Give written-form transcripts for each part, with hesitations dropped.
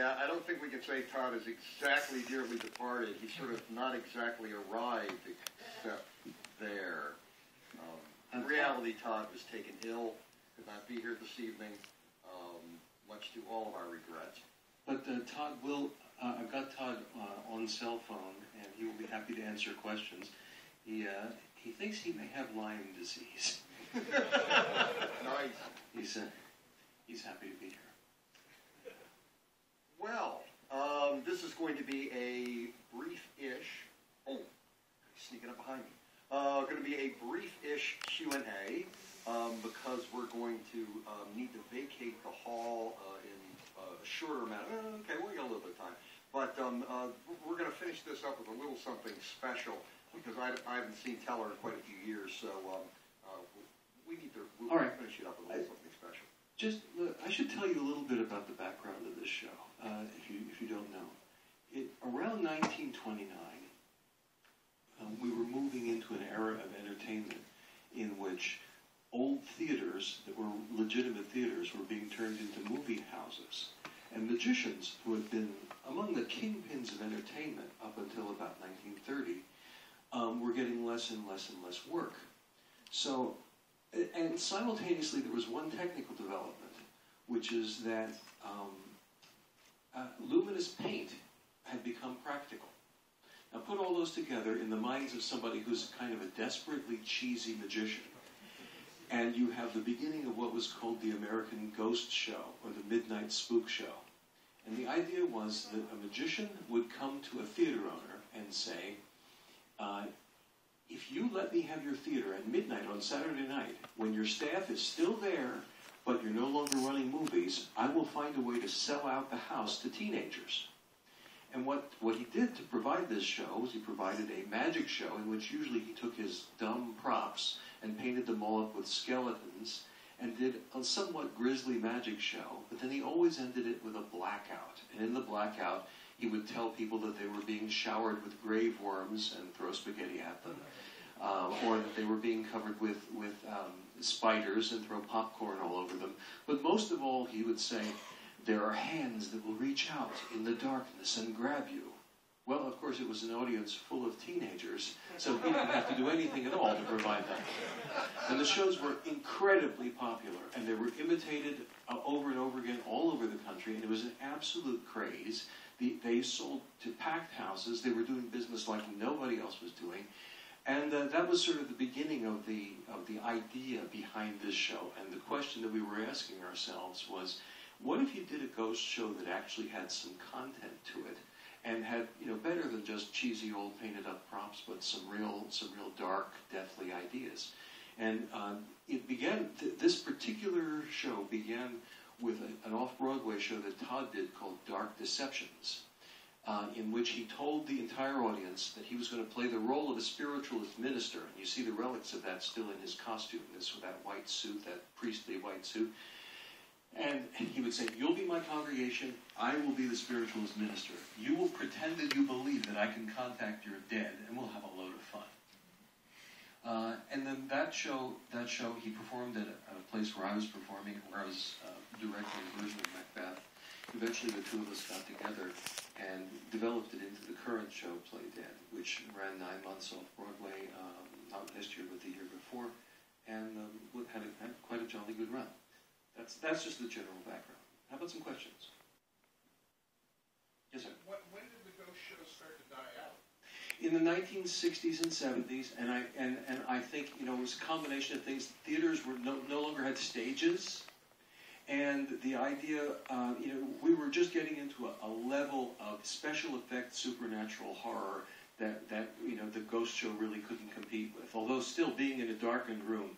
Yeah, I don't think we can say Todd is exactly dearly departed. He's sort of not exactly arrived, except there. In reality, Todd was taken ill, could not be here this evening, much to all of our regrets. But Todd will, I've got Todd on the cell phone, and he will be happy to answer questions. He thinks he may have Lyme disease. Nice. He's happy to be here. Well, this is going to be a brief-ish, sneaking up behind me, going to be a brief-ish Q&A because we're going to need to vacate the hall in a shorter amount. Okay, we got a little bit of time. But we're going to finish this up with a little something special because I haven't seen Teller in quite a few years, so we need to finish it up with a little something special. I should tell you a little bit about the background of this show, if you don't know. Around 1929, we were moving into an era of entertainment in which old theaters that were legitimate theaters were being turned into movie houses. And magicians, who had been among the kingpins of entertainment up until about 1930, were getting less and less and less work. So, and simultaneously there was one technical development, which is that luminous paint had become practical. Now put all those together in the minds of somebody who's kind of a desperately cheesy magician, and you have the beginning of what was called the American Ghost Show, or the Midnight Spook Show. And the idea was that a magician would come to a theater owner and say, if you let me have your theater at midnight on Saturday night, when your staff is still there, but you're no longer running movies, I will find a way to sell out the house to teenagers. And what he did to provide this show was he provided a magic show in which usually he took his dumb props and painted them all up with skeletons and did a somewhat grisly magic show, but then he always ended it with a blackout. And in the blackout, he would tell people that they were being showered with grave worms and throw spaghetti at them, or that they were being covered with spiders and throw popcorn all over them. But most of all, he would say, there are hands that will reach out in the darkness and grab you. Well, of course, it was an audience full of teenagers, so he didn't have to do anything at all to provide that. And the shows were incredibly popular, and they were imitated over and over again all over the country, and it was an absolute craze. They sold to packed houses. They were doing business like nobody else was doing. And that was sort of the beginning of the idea behind this show. And the question that we were asking ourselves was, what if you did a ghost show that actually had some content to it, and had, better than just cheesy old painted up props, but some real dark, deathly ideas? And it began. This particular show began with an off-Broadway show that Todd did called Dark Deceptions, in which he told the entire audience that he was going to play the role of a spiritualist minister. And you see the relics of that still in his costume, with that white suit, that priestly white suit. And he would say, you'll be my congregation, I will be the spiritualist minister. You will pretend that you believe that I can contact your dead, and we'll have a load of fun. And then that show, he performed at a place where I was performing, where I was directing a version of Macbeth. Eventually the two of us got together and developed it into the current show, Play Dead, which ran 9 months off Broadway, not last year, but the year before, and had quite a jolly good run. That's just the general background. How about some questions? Yes, sir. When did the ghost show start to die out? In the 1960s and 70s, and I think it was a combination of things. Theaters were no longer had stages, and the idea, we were just getting into a level of special effects, supernatural horror that the ghost show really couldn't compete with. Although still being in a darkened room.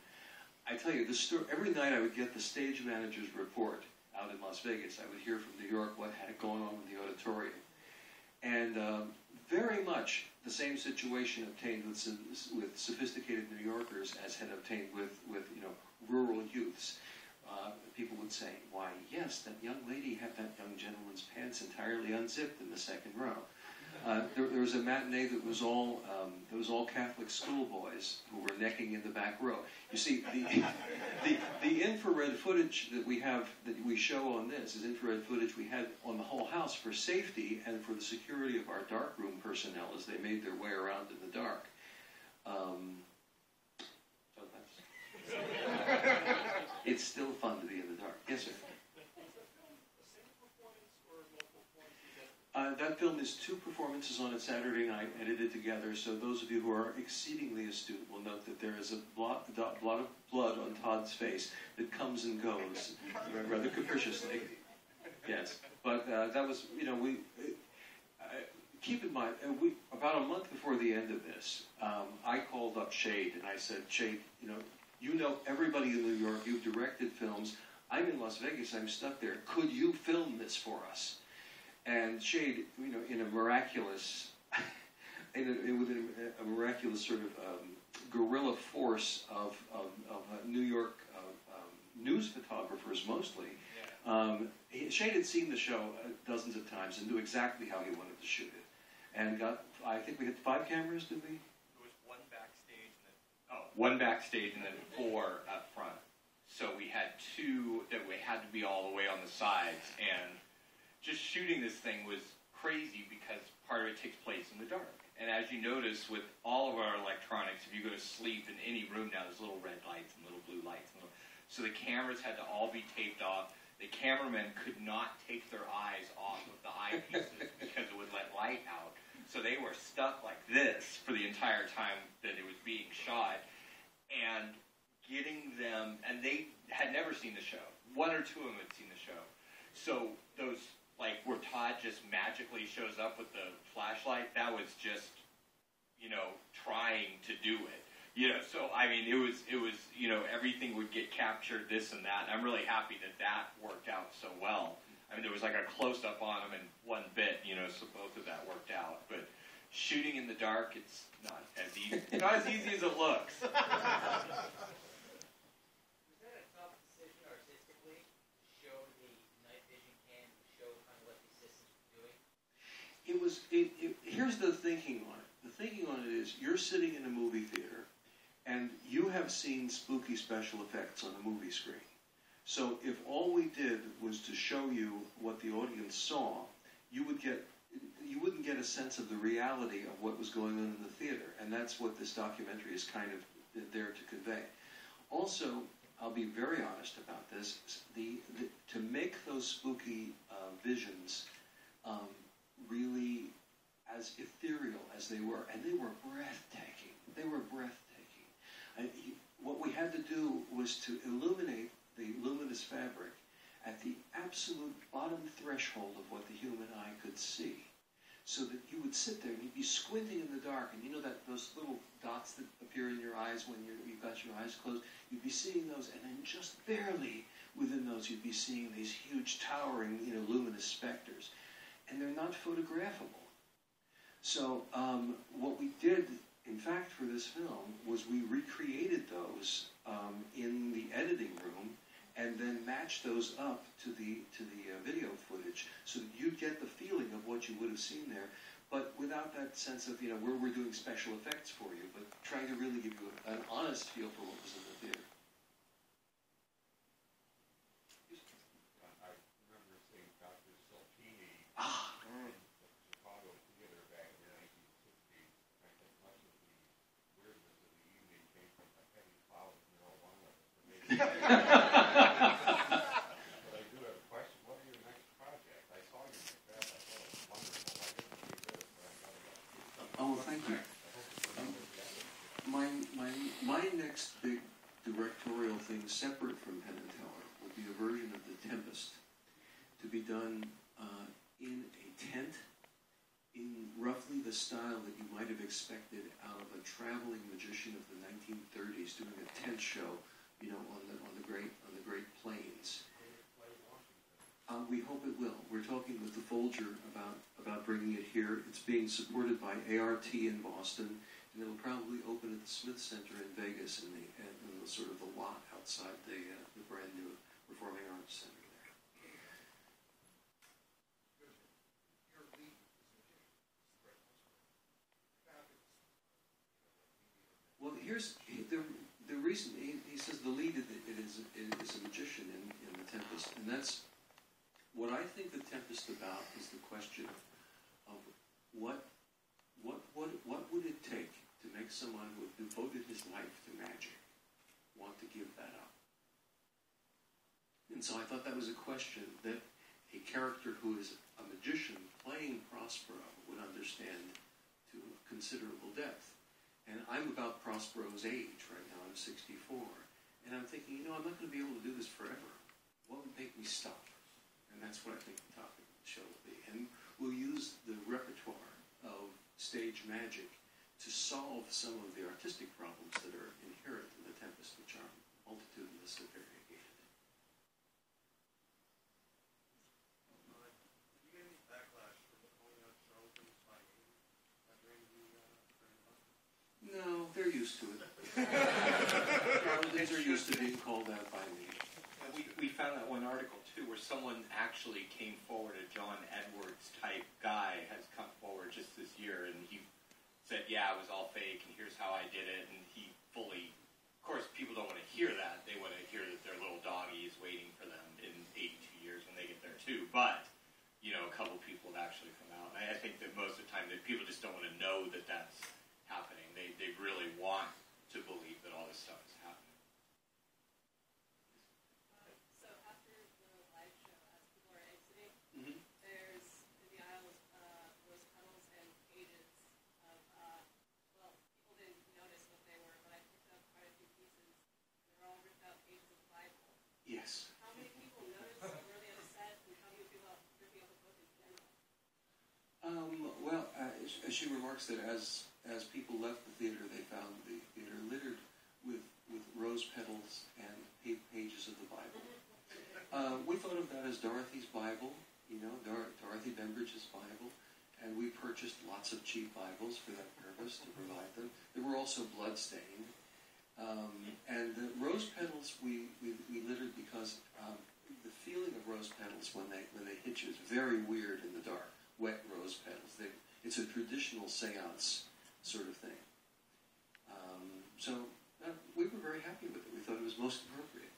I tell you, every night I would get the stage manager's report out in Las Vegas. I would hear from New York what had going on in the auditorium. And very much the same situation obtained with sophisticated New Yorkers as had obtained with rural youths. People would say, why, yes, that young lady had that young gentleman's pants entirely unzipped in the second row. There was a matinee that was all Catholic schoolboys who were necking in the back row. You see, the infrared footage that we show on this is infrared footage we had on the whole house for safety and for the security of our darkroom personnel as they made their way around in the dark. So it's still fun to be in the dark. Yes, sir. That film is 2 performances on a Saturday night, edited together, so those of you who are exceedingly astute will note that there is a blot of blood on Todd's face that comes and goes rather capriciously. Yes, but that was, keep in mind, about a month before the end of this, I called up Shade and I said, Shade, you know everybody in New York, you've directed films, I'm in Las Vegas, I'm stuck there, could you film this for us? And Shade, in a miraculous, within a miraculous sort of guerrilla force of New York news photographers mostly, Shade had seen the show dozens of times and knew exactly how he wanted to shoot it. And I think we had 5 cameras, did we? There was 1 backstage and then 4 up front. So we had 2 that we had to be all the way on the sides, and just shooting this thing was crazy because part of it takes place in the dark. And as you notice with all of our electronics, if you go to sleep in any room now, there's little red lights and little blue lights. So the cameras had to all be taped off. The cameramen could not take their eyes off of the eyepieces because it would let light out. So they were stuck like this for the entire time that it was being shot. And getting them, and they had never seen the show. 1 or 2 of them had seen the show. So those, where Todd just magically shows up with the flashlight, that was just, trying to do it. So, I mean, it was, everything would get captured, this and that. And I'm really happy that worked out so well. I mean, there was a close-up on them in 1 bit, so both of that worked out. But shooting in the dark, it's not as easy. Not as easy as it looks. Here's the thinking on it. The thinking on it is you're sitting in a movie theater and you have seen spooky special effects on a movie screen. So if all we did was to show you what the audience saw, you wouldn't get a sense of the reality of what was going on in the theater. And that's what this documentary is kind of there to convey. Also, I'll be very honest about this, to make those spooky visions really as ethereal as they were, and they were breathtaking. They were breathtaking. What we had to do was to illuminate the luminous fabric at the absolute bottom threshold of what the human eye could see, so that you would sit there and you'd be squinting in the dark, and those little dots that appear in your eyes when you've got your eyes closed, you'd be seeing those, and then just barely within those you'd be seeing these huge towering, luminous specters. And they're not photographable. So what we did, in fact, for this film was we recreated those in the editing room and then matched those up to the video footage so that you'd get the feeling of what you would have seen there, but without that sense of, where we're doing special effects for you, but trying to really give you an honest feel for what was in the theater. But I do have a question. What are your next projects? I saw you make that. I thought it was wonderful. I didn't see this, but I got it. Oh, thank you. My next big directorial thing, separate from Penn and Teller, would be a version of The Tempest, to be done in a tent, in roughly the style that you might have expected out of a traveling magician of the 1930s doing a tent show, on the Great Plains. We hope it will. We're talking with the Folger about bringing it here. It's being supported by ART in Boston, and it'll probably open at the Smith Center in Vegas in the sort of the lot outside the brand new Performing Arts Center there. here's the reason he says the lead is a magician in The Tempest, and that's what I think The Tempest about is the question of what would it take to make someone who had devoted his life to magic want to give that up? And so I thought that was a question that a character who is a magician playing Prospero would understand to considerable depth. And I'm about Prospero's age right now. I'm 64. And I'm thinking, I'm not going to be able to do this forever. What would make me stop? And that's what I think the topic of the show will be. And we'll use the repertoire of stage magic to solve some of the artistic problems that are inherent in The Tempest, which are multitudinous and variegated. No, they're used to it. Charlatans are used to being called out by me. We found that one article, too, where someone actually came forward, a John Edwards-type guy has come forward just this year, and he said, yeah, it was all fake, and here's how I did it, and he fully... Of course, people don't want to hear that. They want to hear that their little doggy is waiting for them in 82 years when they get there, too. But, a couple people have actually come out. And I think that most of the time that people just don't want to know that that's happening. They really want to believe that all this stuff is happening. So after the live show, as people are exiting, Mm-hmm. there's in the aisles rose petals and pages of, people didn't notice what they were, but I picked up quite a few pieces. They're all ripped out pages of the Bible. Yes. How many people noticed? Were they upset? And how do you feel about ripping up a book in general? Well, as she remarks that as people left the theater, they found the theater littered with rose petals and pages of the Bible. We thought of that as Dorothy's Bible, Dorothy Bembridge's Bible, and we purchased lots of cheap Bibles for that purpose to provide them. They were also blood-stained. And the rose petals we littered because the feeling of rose petals when they hit you is very weird in the dark. Wet rose petals. It's a traditional seance sort of thing. So we were very happy with it. We thought it was most appropriate.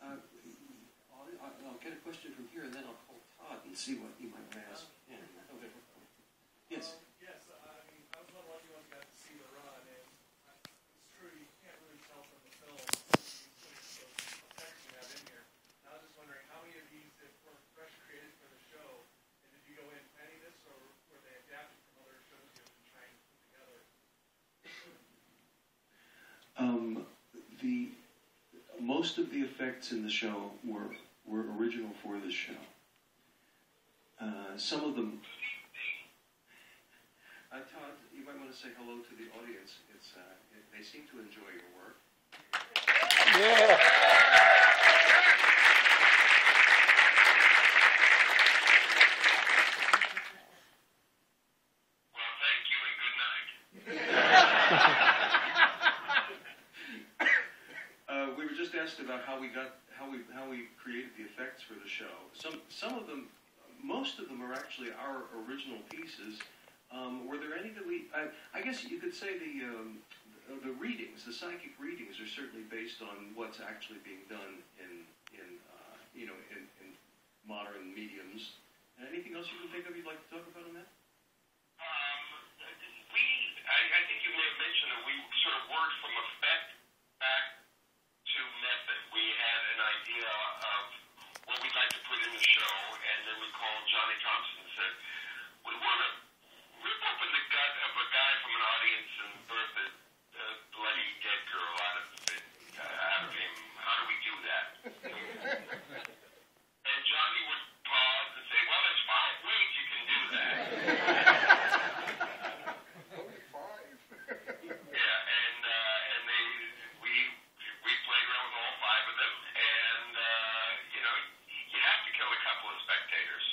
I'll get a question from here, and then I'll call Todd and see what he might ask. Yeah. Okay. Yes. Yes, I was one lucky one who got to see the run, and it's true, you can't really tell from the film those effects you have in here. And I was just wondering, how many of these were fresh created for the show, and did you go in planning this, or were they adapted from other shows you've been trying to put together? Most of the effects in the show were original for this show. Some of them. Todd, you might want to say hello to the audience. They seem to enjoy your work. Yeah. Well, thank you and good night. We were just asked about how we created the effects for the show. Some of them, most of them are actually our original pieces. Were there any that I guess you could say the readings, the psychic readings, are certainly based on what's actually being done in modern mediums. Anything else you can think of you'd like to talk about on that? I think you may have mentioned that we sort of worked from effect back to method. We had an idea of what we'd like to put in the show, and then we called Johnny Thompson and said, we want to rip open the gut of a guy from an audience and birth a bloody dead girl out of him. How do we do that? And Johnny would pause and say, well, there's 5 ways you can do that. Only 5? Yeah, and we played around with all 5 of them, and you have to kill a couple of spectators.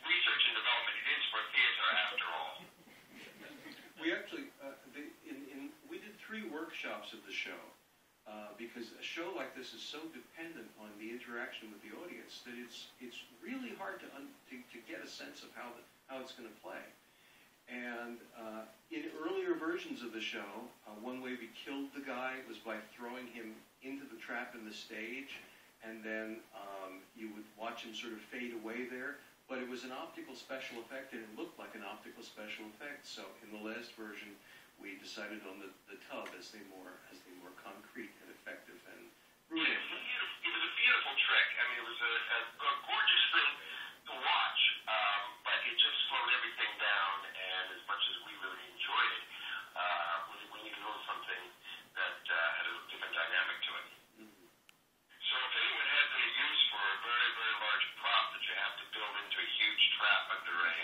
Research and development, it is for theater after all. We actually we did 3 workshops of the show because a show like this is so dependent on the interaction with the audience that it's really hard to get a sense of how it's going to play. And in earlier versions of the show, one way we killed the guy was by throwing him into the trap in the stage, and then you would watch him sort of fade away there. But it was an optical special effect, and it looked like an optical special effect. So in the last version, we decided on the tub as the more concrete and effective and brutal. It was a beautiful trick. I mean, it was a gorgeous thing to watch, but it just slowed everything down. And as much as we really enjoyed it, we needed a little something that had a different dynamic to it. Mm-hmm. So if anyone has any use for a very, very large prop that you have to build into a huge trap under a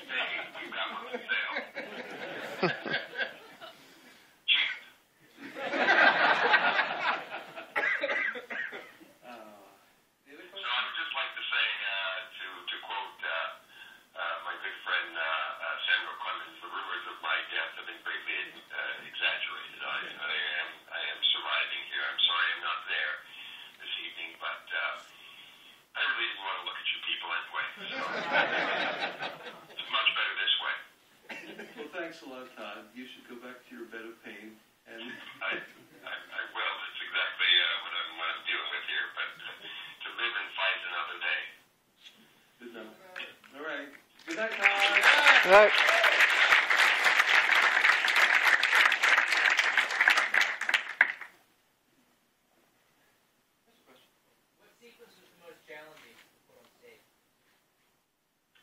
stage, we've got one for sale. Cheap. So I would just like to say, to quote my good friend Samuel Clemens, the rumors of my death have been greatly exaggerated. I am surviving here. I'm sorry I'm not there this evening, but I really didn't want to look at you people anyway. So it's much better this way. Well, thanks a lot, Todd. You should go back to your bed of pain. And I will. It's exactly what I'm dealing with here. But to live and fight another day. good night. All right. Good night, Todd. Good night.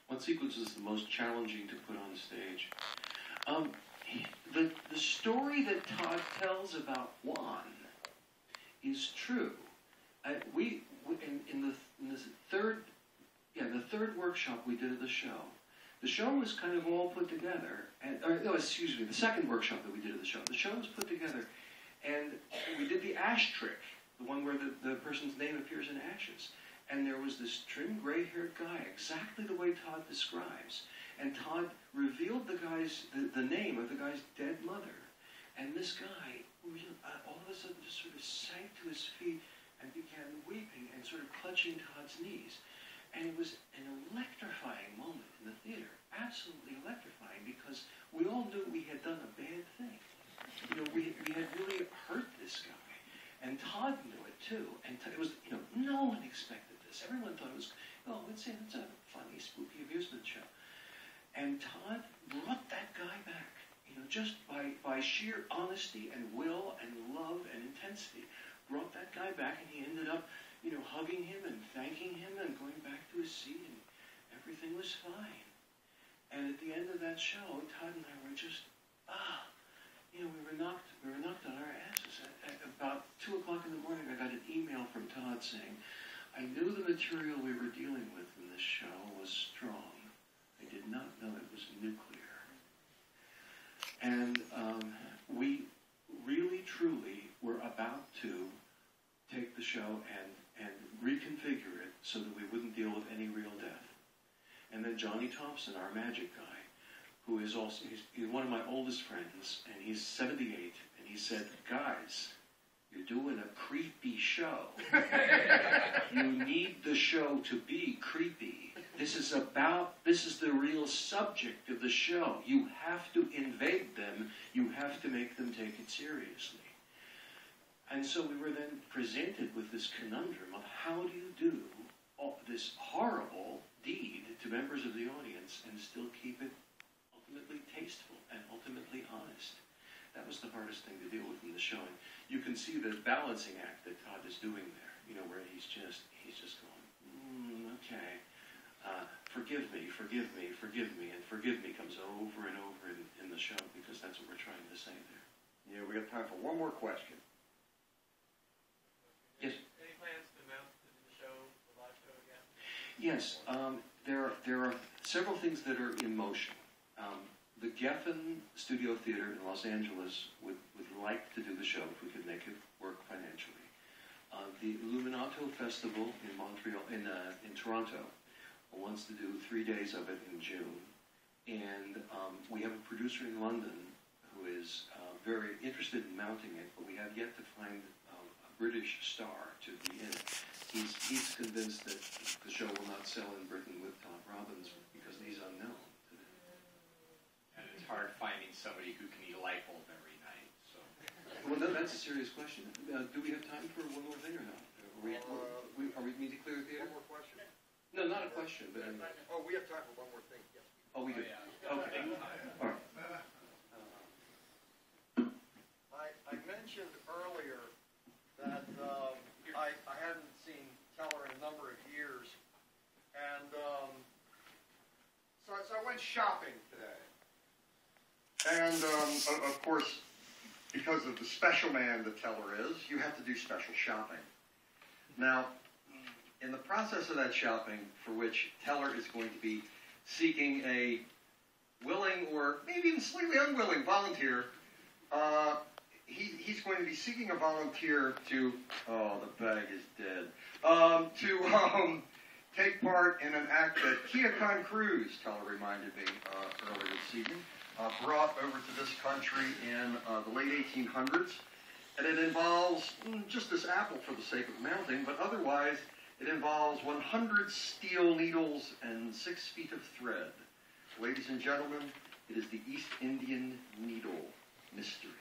What sequence is the most challenging to put on stage? The story that Todd tells about Juan is true. In the third workshop we did of the show was kind of all put together. The second workshop that we did of the show was put together, and we did the ash trick, the one where the person's name appears in ashes. And there was this trim, gray-haired guy, exactly the way Todd describes. And Todd revealed the name of the guy's dead mother. And this guy, all of a sudden, just sort of sank to his feet and began weeping and sort of clutching Todd's knees. And it was an electrifying moment in the theater, absolutely electrifying, because we all knew we had done a bad thing. We had really hurt this guy. And Todd knew it too. And it was, no one expected this. Everyone thought it was, it's a funny, spooky amusement show. And Todd brought that guy back, just by sheer honesty and will and love and intensity. Brought that guy back, and he ended up, hugging him and thanking him and going back to his seat, and everything was fine. And at the end of that show, Todd and I were just, we were knocked on our asses. At about 2 o'clock in the morning, I got an email from Todd saying, I knew the material we were dealing with in this show was strong. I did not know it was nuclear. And we really, truly were about to take the show and reconfigure it so that we wouldn't deal with any real death. And then Johnny Thompson, our magic guy, who is also, he's one of my oldest friends, and he's 78, and he said, guys, you're doing a creepy show. You need the show to be creepy. This is the real subject of the show. You have to invade them. You have to make them take it seriously. And so we were then presented with this conundrum of how do you do this horrible deed to members of the audience and still keep it ultimately tasteful and ultimately honest. That was the hardest thing to deal with in the show. And you can see the balancing act that Todd is doing there, where he's just going, okay, forgive me, and forgive me comes over and over in the show, because that's what we're trying to say there. Yeah, we got time for one more question. Yes. Any plans to mount the show, the live show again? Yes, there are several things that are in motion. The Geffen Studio Theater in Los Angeles would like to do the show if we could make it work financially. The Illuminato Festival in Montreal, in Toronto, wants to do 3 days of it in June. And we have a producer in London who is very interested in mounting it, but we have yet to find a British star to be in it. He's convinced that the show will not sell in Britain with Todd Robbins because he's unknown to them. hard finding somebody who can eat a light bulb every night. So. Well, no, that's a serious question. Do we have time for one more thing or not? Are we need to clear the theater? One more question. No, not a question, but Oh, we have time for one more thing. Yes. oh, we do. Yeah. Okay. All right. I mentioned earlier that I hadn't seen Teller in a number of years, and so I went shopping today. And of course, because of the special man that Teller is, you have to do special shopping. Now, in the process of that shopping, for which Teller is going to be seeking a willing or maybe even slightly unwilling volunteer, he's going to be seeking a volunteer to, oh, the bag is dead, to take part in an act that Kiakan Cruz, Teller reminded me earlier this evening, brought over to this country in the late 1800s. And it involves just this apple for the sake of mounting, but otherwise it involves 100 steel needles and 6 feet of thread. Ladies and gentlemen, it is the East Indian Needle Mystery.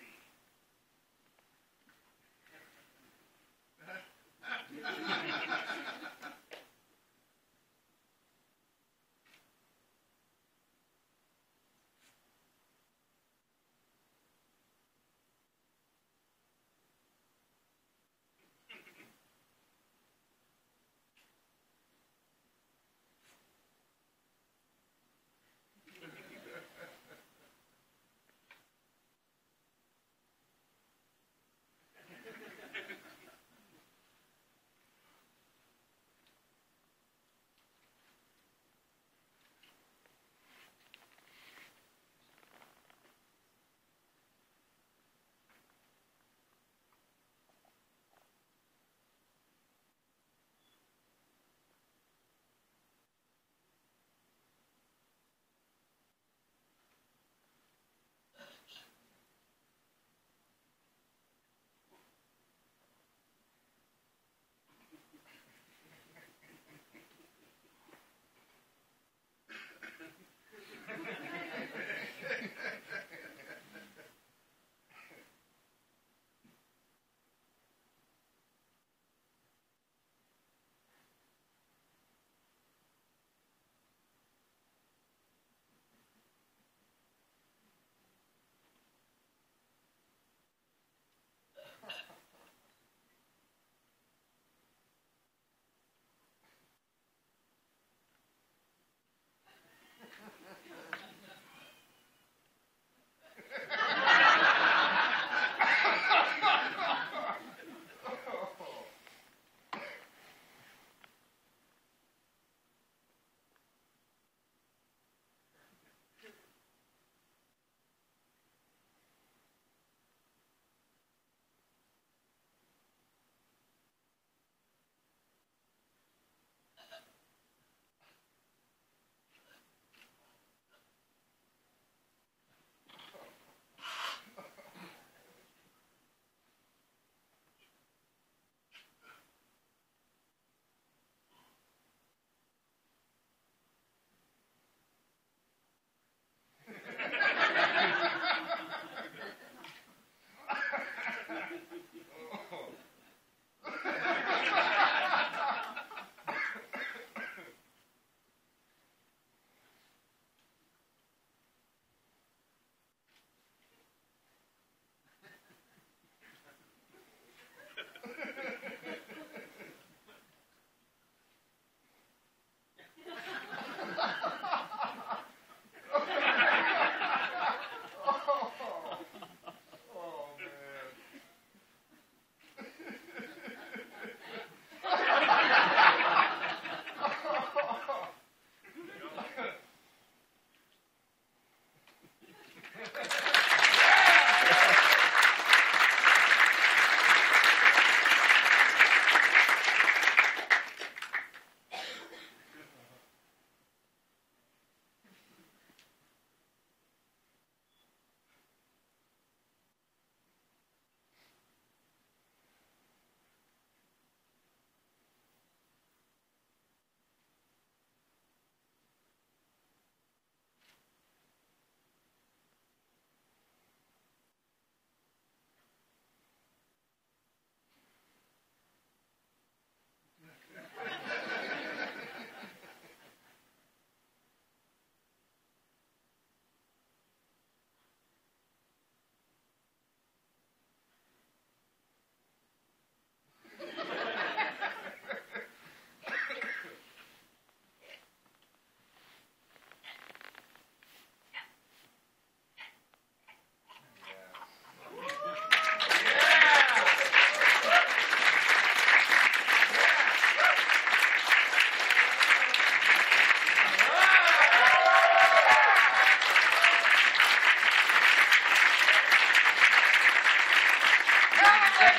Shade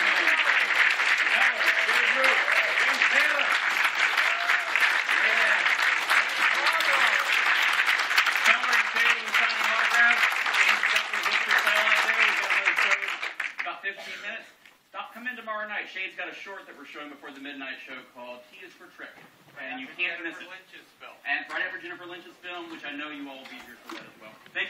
Rupe and Teller. Yeah. Teller and Shade will sign an autograph. James got the victory title out there. We've got another show in about 15 minutes. Come in tomorrow night. Shade's got a short that we're showing before the midnight show called T is for Trick. And you can't miss it. And right after Jennifer Lynch's film, which I know you all will be here for that as well. Thank